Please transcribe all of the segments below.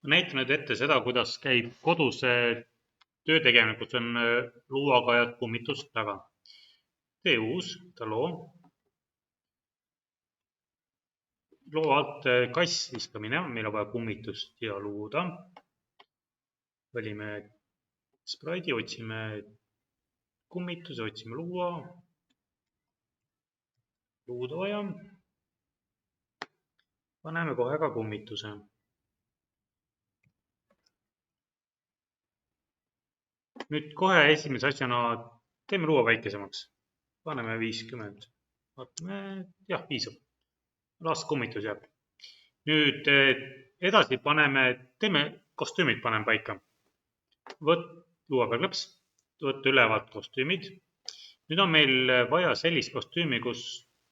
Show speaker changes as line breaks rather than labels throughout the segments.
Näitan nüüd ette seda, kuidas käib koduse töö tegemine, kus on luuakajad kummitus taga. Tee uus, võta loo. Loo alt kass viska minema, meil on vaja kummitust ja luuda. Valime spraidi, otsime kummituse, otsime luua. Luuda vaja. Paneme kohe ka kummituse. Nüüd kohe esimese asjana teeme luua väikesemaks. Paneme 50. Vaatame, jah, piisab. Las kummitus jääb. Nüüd edasi teeme kostüümid paneme paika. Luua peal klõps, võtta ülevalt kostüümid. Nüüd on meil vaja sellist kostüümi,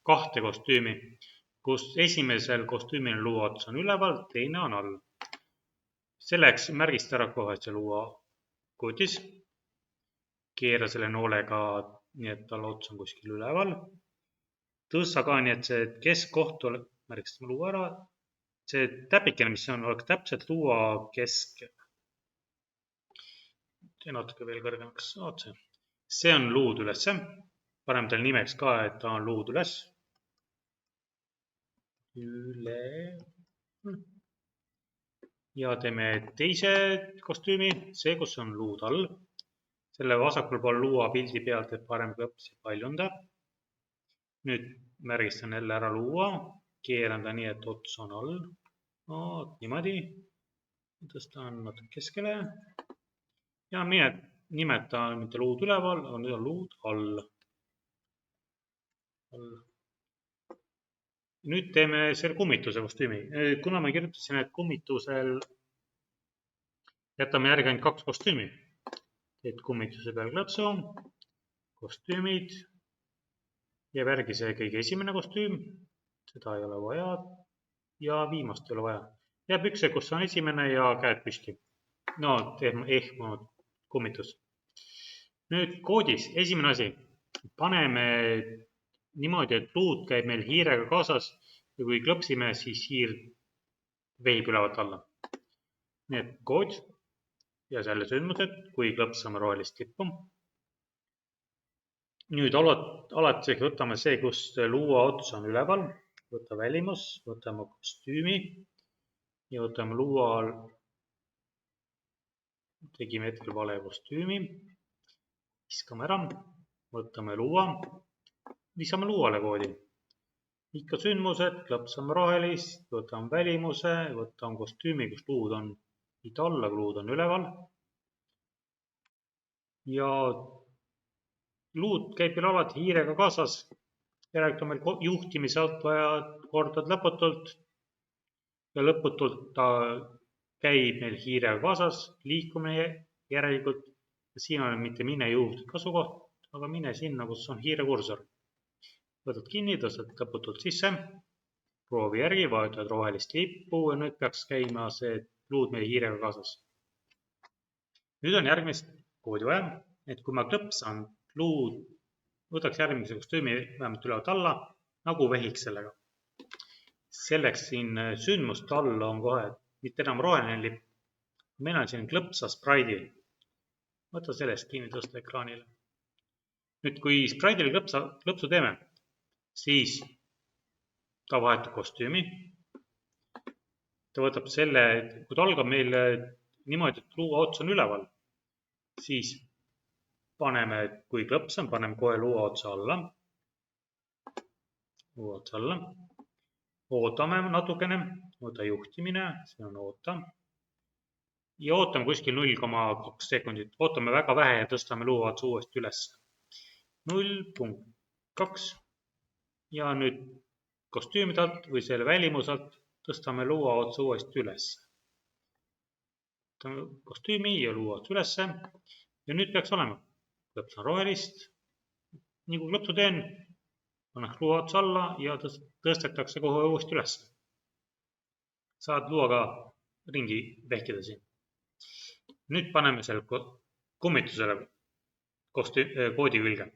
kahte kostüümi, kus esimesel kostüümil luua ots on üleval, teine on all. Selleks märgista ära kohe see luua koodis. Keera selle noolega, nii et tal ots on kuskil üleval. Tõsta ka nii, et see keskkoht märgistame luua ära. See täpikene, mis on, oleks täpselt luua keskel. See natuke veel kõrgemaks otse. See on luud üles. Paneme tal nimeks ka, et ta on luud üles. Ja teeme teise kostüümi, see, kus on luud all. Selle vasakul pool luua pildi pealt, et parem klõpsi paljunda. Nüüd märgistan jälle ära luua, keeran ta nii, et ots on all. Niimoodi. Tõstan natuke keskele. Ja nimeta mitte luud üleval, on luud all. Nüüd teeme selle kummituse kostüümi. Kuna ma kirjutasin, et kummitusel jätame järgi ainult 2 kostüümi. Et kummituse peal klõpsu, kostüümid, jääb järgi see kõige esimene kostüüm, seda ei ole vaja ja viimast ei ole vaja. Jääb üks, kus on esimene ja käed püsti. No, ehmunud kummitus. Nüüd koodis, esimene asi, paneme niimoodi, et luud käib meil hiirega kaasas ja kui klõpsime, siis hiir vehib ülevalt alla. Nii et kood. Ja selle sündmused, kui klõpsame rohelist tippu. Nüüd alati võtame see, kus luua ots on üleval. Võta välimus, võtame kostüümi ja võtame luua. Tegime hetkel vale kostüümi. Viskame ära, võtame luua. Visame luuale koodi. Ikka sündmused, klõpsame rohelist, võtame välimuse, võtame kostüümi, kus luud on ida alla, kui luud on üleval. Ja luud käib veel alati hiirega kaasas. Järelikult on meil juhtimise alt vaja kordad lõputult. Ja lõputult ta käib meil hiirega kaasas, liikumine järelikult. Siin on mitte mine juurde kasukoht, aga mine sinna, kus on hiire kursor. Võtad kinni, tõstad lõputult sisse. Proovi järgi, vajutad rohelist lippu ja nüüd peaks käima see luud meil hiirega kaasas. Nüüd on järgmist koodi vaja, et kui ma klõpsan luud, võtaks järgmise kostüümi vähemalt ülevalt alla, nagu vehiks sellega. Selleks siin sündmuste all on kohe mitte enam roheline lipp. Meil on siin klõpsa spraidi. Võta sellest kinni, tõsta ekraanile. Nüüd, kui spraidile klõpsu teeme, siis ta vahetab kostüümi. Ta võtab selle, kui ta algab meil niimoodi, et luua ots on üleval, siis paneme, kui klõpsan, paneme kohe luua otsa alla. Luua otsa alla. Ootame natukene, võta juhtimine, see on oota. Ja ootame kuskil 0,2 sekundit. Ootame väga vähe ja tõstame luua otsa uuesti üles. 0,2 ja nüüd kostüümid alt või selle välimusalt tõstame luua otsa uuesti üles. Kostüümi ja luua otsa üles. Ja nüüd peaks olema. Klõpsan rohelist. Nii kui klõpsu teen, pannaks luua otsa alla ja tõstetakse kohe uuesti üles. Saad luuaga ringi vehkida siin. Nüüd paneme selle kummitusele koodi külge.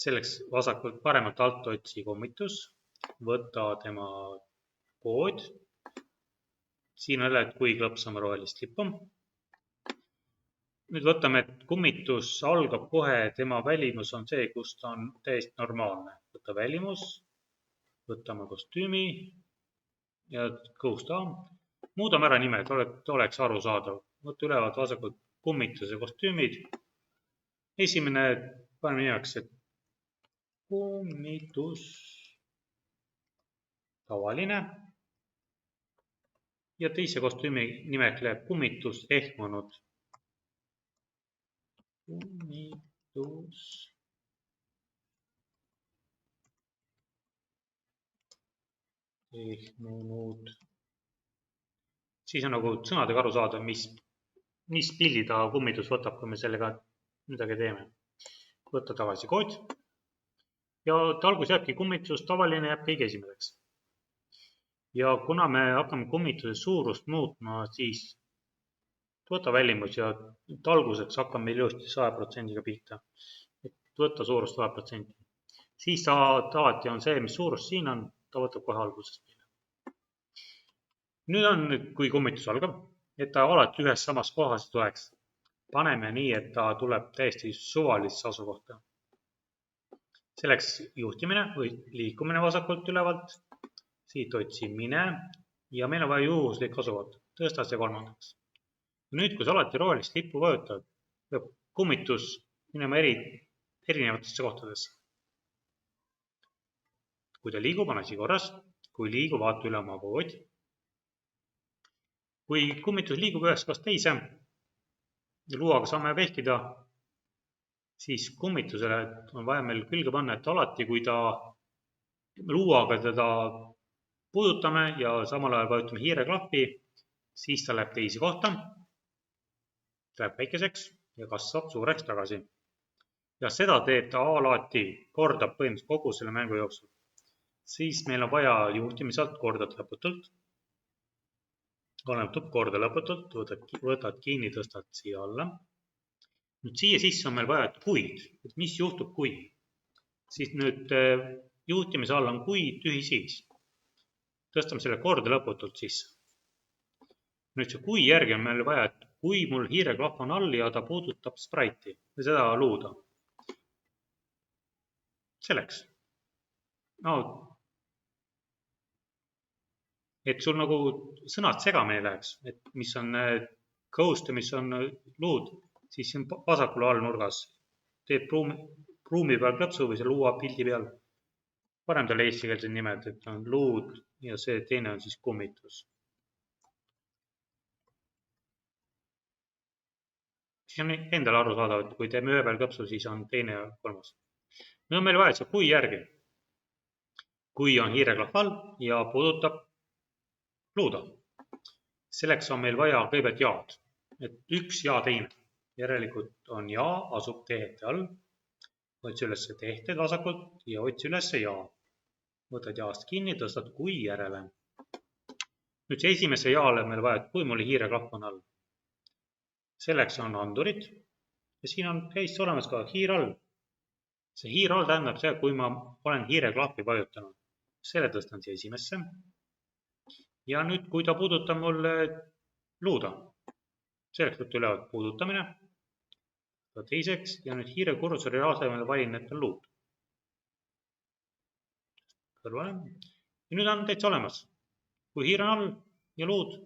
Selleks vasakult paremalt alt otsi kummitus. Võta tema kood. siin on jälle, et kui klõpsame rohelist lippu. Nüüd võtame, et kummitus algab kohe, tema välimus on see, kus ta on täiesti normaalne. Võta välimus, võtame kostüümi ja kõusta. Muudame ära nimed, et oleks arusaadav. Võtta ülevalt vasakult kummituse kostüümid. Esimene paneme nimeks, et kummitus tavaline. Ja teise kostüümi nimeks läheb kummitus ehmunud. Kummitus ehmunud. Siis on nagu sõnadega aru saada, mis pildi ta kummitus võtab, kui me sellega midagi teeme. Võtta tagasi kood. Ja algus jääbki kummitus, tavaline jääb kõige esimeseks. Ja kuna me hakkame kummituse suurust muutma, siis võta välimus ja alguseks hakkame meil just 100%-ga pihta. Võtta suurust 100%. Siis ta alati on see, mis suurus siin on, ta võtab kohe algusest peale. Nüüd on, kui kummitus algab, et ta alati ühes samas kohas tuleks. Paneme nii, et ta tuleb täiesti suvalisse asukohta. Selleks juhtimine või liikumine vasakult ülevalt. Siit otsimine ja meil on vaja juhuslik asukoht. Tõsta see kolmandaks. Nüüd, kui sa alati rohelist lippu vajutad, peab kummitus minema erinevatesse kohtadesse. Kui ta liigub, on asi korras. Kui liigub, vaata üle oma kood. Kui kummitus liigub ühest kohast teise ja luuaga saame vehkida, siis kummitusele on vaja meil külge panna, et alati, kui ta luuaga teda puudutame ja samal ajal vajutame hiireklappi, siis ta läheb teise kohta. Ta läheb väikeseks ja kasvab suureks tagasi. Ja seda teeb ta alati, kordab põhimõtteliselt kogu selle mängu jooksul. Siis meil on vaja juhtimiselt kordad lõputult. Oleneb korda lõputult, võtad kinni, tõstad siia alla. Nüüd siia sisse on meil vaja, et kuid. Mis juhtub kui? Siis nüüd juhtimise all on kui tühi siis. Tõstame selle korda lõputult sisse. Nüüd see kui järgi on meil vaja, et kui mul hiireklapp on all ja ta puudutab spraiti või seda luuda. Selleks. Et sul nagu sõnad segamini läheks, et mis on coast ja mis on luud, siis siin vasakul all nurgas teed pruumi peal klõpsu või see luua pildi peal. Parem talle eestikeelsed nimed, et on luud ja see teine on siis kummitus. Siis on endale aru saada, et kui teeme ühe peal klõpsu, siis on teine ja kolmas. Nüüd on meil vaja see kui järgi. Kui on hiireklapp all ja puudutab luuda. Selleks on meil vaja kõigepealt jaad. Et üks ja teine. Järelikult on ja, asub tehete all. Otsi üles tehted vasakult ja otsi üles ja. Võtad jaast kinni, tõstad kui järele. Nüüd see esimese jaale on meil vaja, et kui mul hiireklapp on all. Selleks on andurid. Ja siin on täiesti olemas ka hiir all. See hiir all tähendab see, kui ma olen hiireklappi vajutanud. Selle tõstan siia esimesse. Ja nüüd, kui ta puudutab mul luuda, selleks võtta ülevalt puudutamine, teiseks ja nüüd hiire kursori asemel valin, et on luud. Kõrvale. Ja nüüd on täitsa olemas. Kui hiir on all ja luud,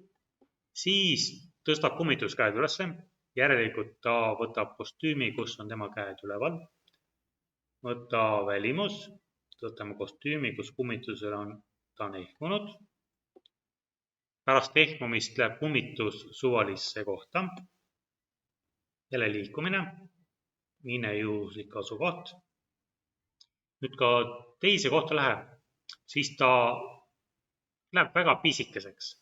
siis tõstab kummitus käed ülesse. Järelikult ta võtab kostüümi, kus on tema käed üleval. Võta välimus, võtame kostüümi, kus kummitusel on, ta on ehmunud. Pärast ehmumist läheb kummitus suvalisse kohta. Jälle liikumine. Mine juhuslik asukoht. Nüüd ka teise kohta läheb, siis ta läheb väga pisikeseks.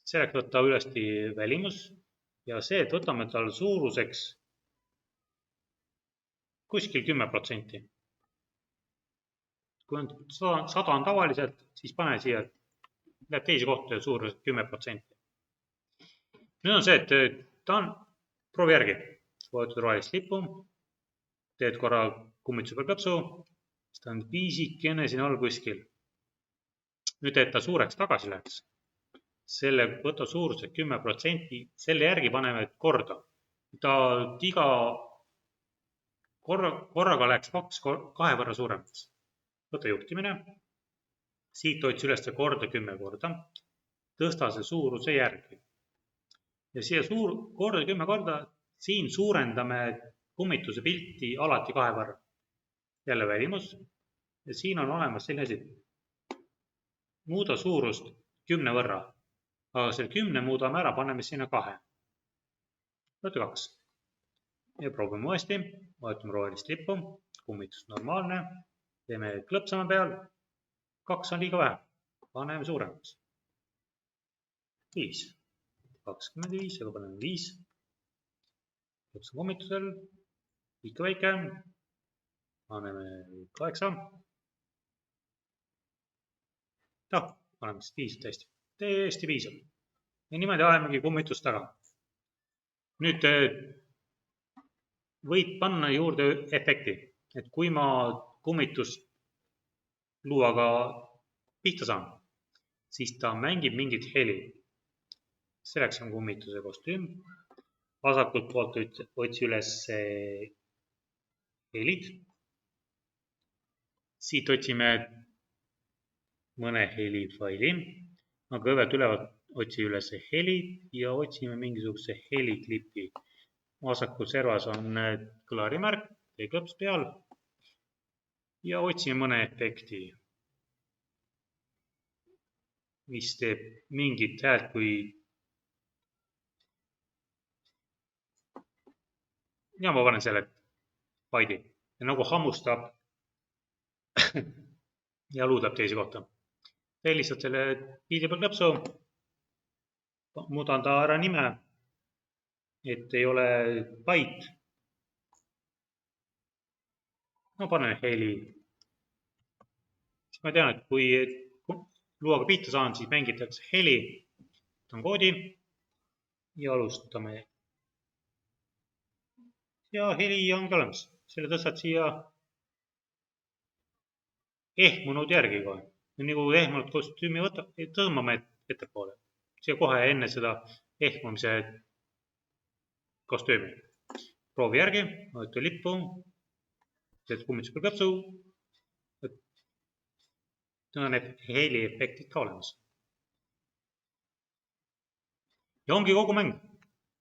Selleks võtta ülesti välimus ja see, et võtame tal suuruseks kuskil 10%. Kui on 100 on tavaliselt, siis pane siia läheb teise kohta ja suuruselt 10%. Nüüd on see, et ta on proovi järgi. Võtad rohelist lippu, teed korra kummituse peal klõpsu, siis ta on piisikene siin all kuskil. Nüüd, et ta suureks tagasi läheks, selle võta suuruse 10%, selle järgi paneme korda. ta iga korraga läks kahe võrra suuremaks. võta juhtimine, siit otsi üles korda 10 korda, tõsta see suuruse järgi. ja siia korda 10 korda, siin suurendame kummituse pilti alati kahe võrra. jälle välimus ja siin on olemas selline asi. muuda suurust 10 võrra, aga selle 10 muudame ära, paneme sinna 2. võta 2 ja proovime uuesti, vaatame rohelist lippu, kummitus normaalne, teeme klõpsame peal, 2 on liiga vähe, paneme suuremaks. 5, 25, aga paneme 5, klõpsame kummitusel, ikka väike, paneme 8, paneme 5 täiesti piisab. ja niimoodi ajamegi kummitust taga. nüüd võid panna juurde efekti, et kui ma kummitust luuaga pihta saan, siis ta mängib mingit heli. selleks on kummituse kostüüm. vasakult poolt otsi üles helid. siit otsime mõne helifaili. ma kõigepealt ülevalt otsi üles helid ja otsime mingisuguse heliklipi. vasakul servas on kõlarimärk, klõps peal ja otsime mõne efekti, mis teeb mingit häält, kui ja ma panen selle faili ja nagu hammustab ja luudab teise kohta. teen lihtsalt selle pildi peal klõpsu, muudan ta ära nime, et ei ole byte. ma panen heli. siis ma tean, et kui luuaga pihta saan, siis mängitakse heli. võtan koodi ja alustame. ja heli ongi olemas. selle tõstad siia ehmunud järgi kohe. nagu ehmunud kostüümi tõmbame ettepoole. siia kohe enne seda ehmumise kostüümi. proovi järgi, võta lippu, teed kummituse peal kõpsu. Need on heli efektid ka olemas. ja ongi kogu mäng.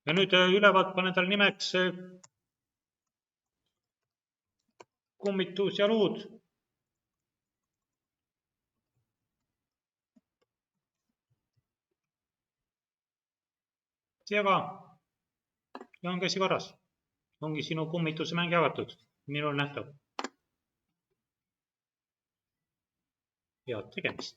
ja nüüd ülevalt panen tal nimeks kummitus ja luud. siia ka. ja ongi asi korras. ongi sinu kummituse mäng jagatud. minul nähtav. head tegemist.